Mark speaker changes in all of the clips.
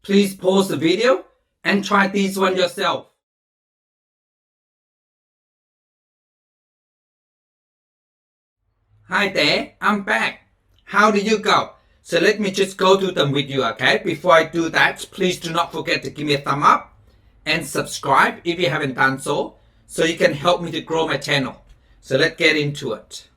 Speaker 1: Please pause the video and try this one yourself. Hi there, I'm back. How did you go? So let me just go through them with you, okay? Before I do that, please do not forget to give me a thumb up and subscribe if you haven't done so you can help me to grow my channel. So let's get into it.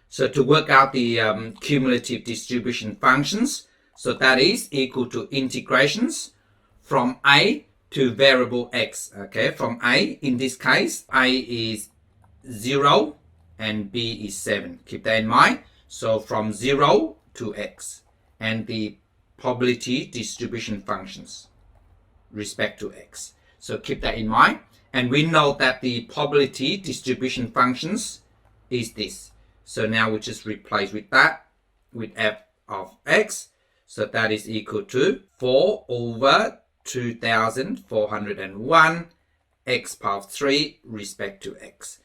Speaker 1: So to work out the cumulative distribution functions, so that is equal to integrations from a to variable x, okay? From a, in this case, a is 0 and b is 7. Keep that in mind. So from 0 to x, and the probability distribution functions respect to x. So keep that in mind. And we know that the probability distribution functions is this. So now we just replace with that with f of x. So that is equal to 4 over 2401 x power 3 respect to x.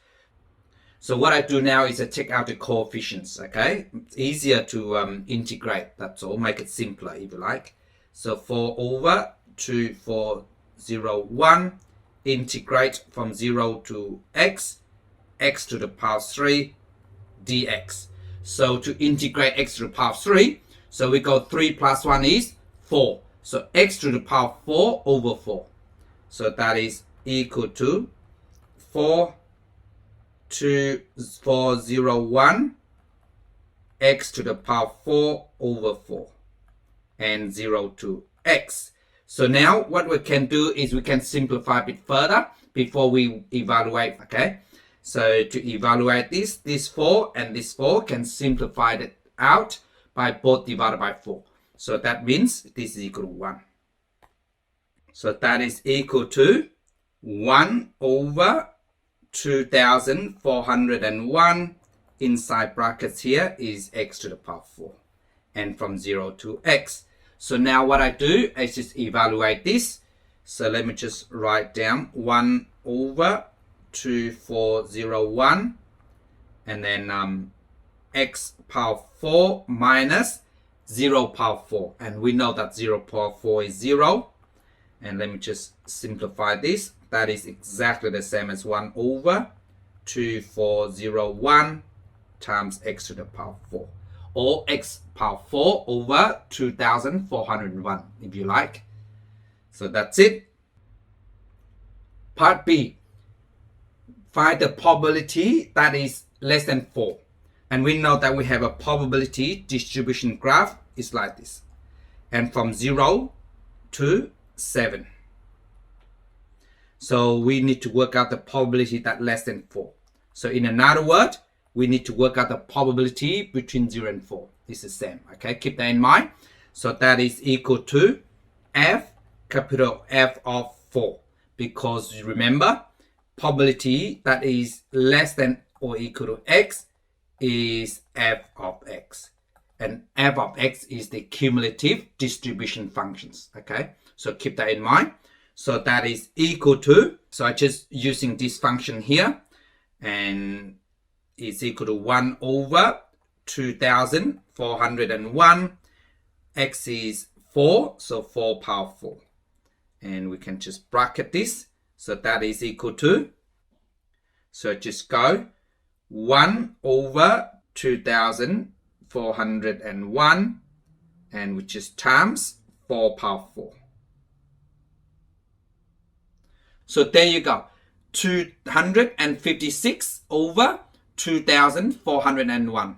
Speaker 1: So what I do now is I take out the coefficients, okay? It's easier to integrate, that's all. Make it simpler if you like. So 4 over 2401 integrate from 0 to x to the power 3 dx. So to integrate x to the power 3, so we go 3 plus 1 is 4. So x to the power 4 over 4. So that is equal to 401 x to the power 4 over 4 and 0 to x. So now what we can do is we can simplify a bit further before we evaluate, okay? So to evaluate this 4 and this 4 can simplify it out by both divided by 4. So that means this is equal to 1. So that is equal to 1 over 2401 inside brackets here is x to the power 4 and from 0 to x. So now what I do is just evaluate this. So let me just write down 1 over 2401 and then x power 4 minus 0 power 4. And we know that 0 power 4 is 0. And let me just simplify this. That is exactly the same as 1 over 2401 times x to the power 4. Or x power 4 over 2401 if you like. So that's it. Part B. Find the probability that is less than 4. And we know that we have a probability distribution graph is like this. And from 0 to 7. So we need to work out the probability that less than 4. So in another word, we need to work out the probability between 0 and 4. It's the same, okay? Keep that in mind. So that is equal to f, capital F of 4. Because remember, probability that is less than or equal to x is f of x. And f of x is the cumulative distribution functions, okay? So keep that in mind. So that is equal to, so I just using this function here, and it's equal to 1 over 2401. X is 4, so 4 power 4. And we can just bracket this. So that is equal to, so just go 1 over 2401, and which is times 4 power 4. So there you go. 256 over 2401.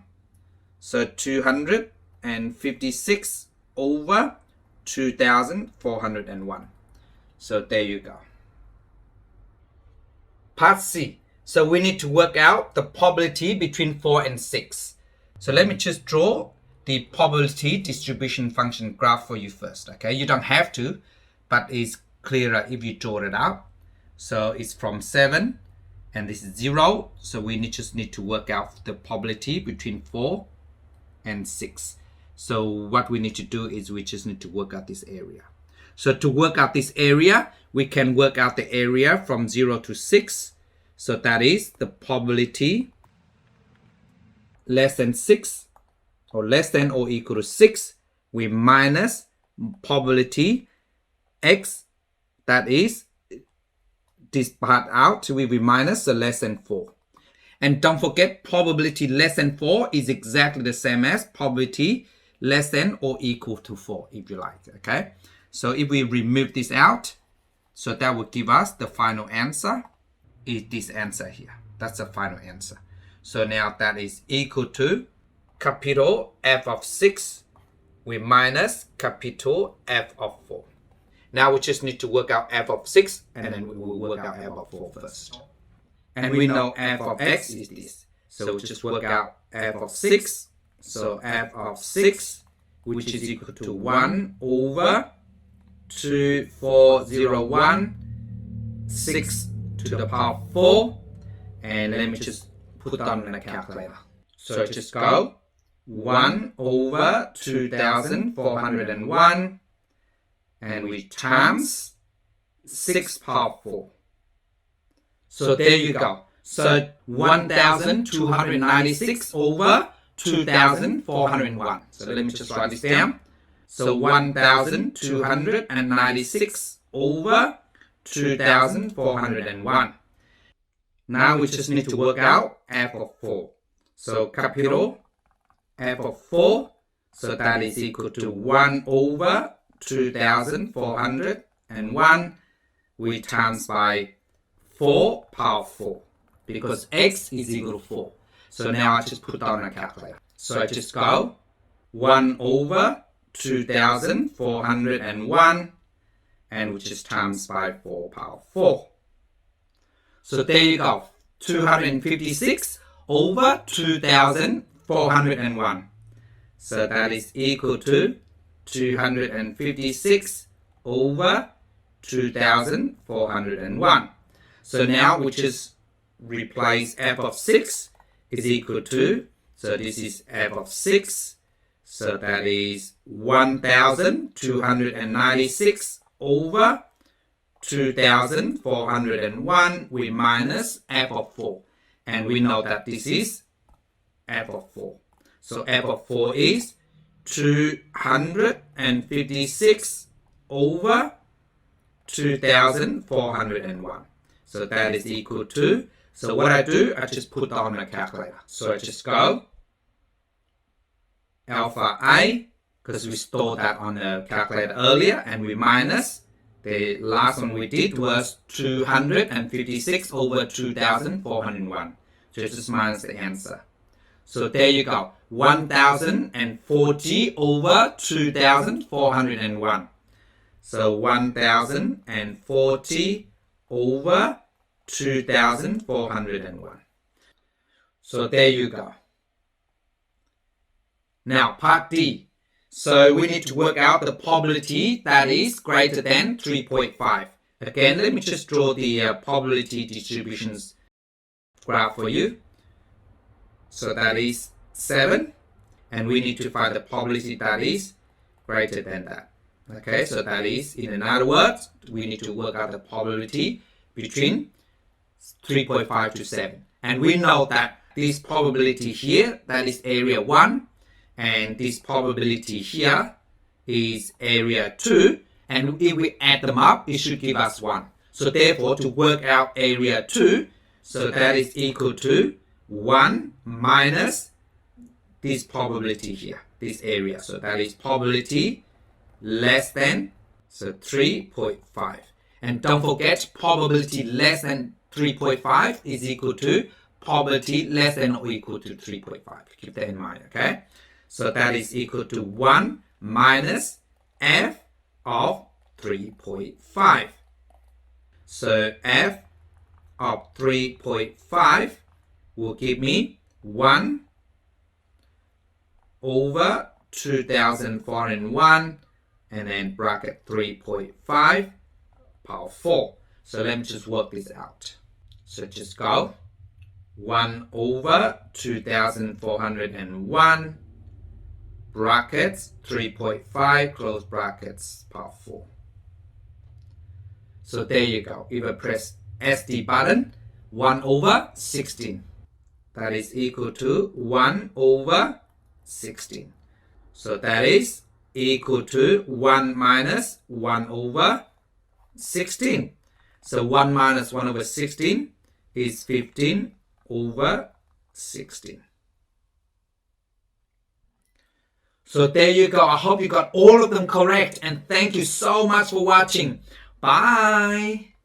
Speaker 1: So 256 over 2401. So there you go. Part C. So we need to work out the probability between 4 and 6. So let me just draw the probability distribution function graph for you first. Okay, you don't have to, but it's clearer if you draw it out. So it's from 7 and this is 0. So we just need to work out the probability between 4 and 6. So what we need to do is we just need to work out this area. So to work out this area, we can work out the area from 0 to 6. So that is the probability less than 6 or less than or equal to 6. We minus probability x, that is, this part out will be minus, so less than 4. And don't forget, probability less than 4 is exactly the same as probability less than or equal to 4, if you like, okay? So if we remove this out, so that will give us the final answer, is this answer here. That's the final answer. So now that is equal to capital F of 6 with minus capital F of 4. Now we just need to work out F of 6, and then we will work out F of 4 first. And we know F of x is this. So we just work out F of 6. So F of 6, which is equal to 1 over 2401, 6 to the power 4. And let me just put on the calculator. So just go 1 over 2401, and we times 6 power 4. So there you go. So 1296 over 2401. So let me just write this down. So 1296 over 2401. Now we just need to work out F of 4. So capital F of 4. So that is equal to 1 over 2401. We times by 4 power 4, because x is equal to 4. So now I just put down a calculator. So I just go 1 over 2401, and we just times by 4 power 4. So there you go, 256 over 2401. So that is equal to 256 over 2401. So now we just replace f of 6 is equal to, so this is f of 6, so that is 1296 over 2401 with minus f of 4. And we know that this is f of 4. So f of 4 is 256 over 2401. So that is equal to, so what I do, I just put on my calculator. So I just go alpha A, because we stored that on the calculator earlier, and we minus, the last one we did was 256 over 2401. So just minus the answer. So there you go, 1040 over 2401. So 1040 over 2401. So there you go. Now part D. So we need to work out the probability that is greater than 3.5. Again, let me just draw the probability distributions graph for you. So that is 7. And we need to find the probability that is greater than that. Okay, so that is, in other words, we need to work out the probability between 3.5 to 7. And we know that this probability here, that is area 1, and this probability here is area 2, and if we add them up, it should give us 1. So therefore, to work out area 2, so that is equal to 1 minus this probability here, this area. So that is probability less than, so 3.5. And don't forget, probability less than 3.5 is equal to probability less than or equal to 3.5. Keep that in mind, okay? So that is equal to 1 minus f of 3.5. So f of 3.5 will give me 1 over 2401, and then bracket 3.5 power 4. So let me just work this out. So just go 1 over 2401 brackets 3.5 close brackets power 4. So there you go. If I press SD button, 1 over 16. That is equal to 1 over 16. So that is equal to 1 minus 1 over 16. So 1 minus 1 over 16 is 15 over 16. So there you go. I hope you got all of them correct. And thank you so much for watching. Bye.